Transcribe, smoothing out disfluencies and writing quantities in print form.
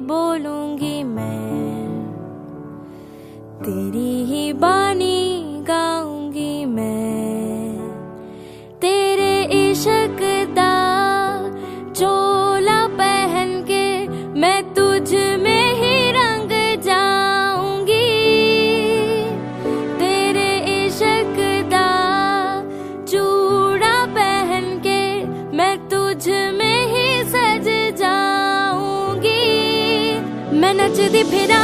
बोलूंगी मैं, तेरी ही बानी गाऊंगी मैं। तेरे इश्क दा चोला पहन के मैं तुझ में ही रंग जाऊंगी। तेरे इश्क दा चूड़ा पहन के मैं तुझ में ही सज जाऊंगी। मैं नचदी फिरा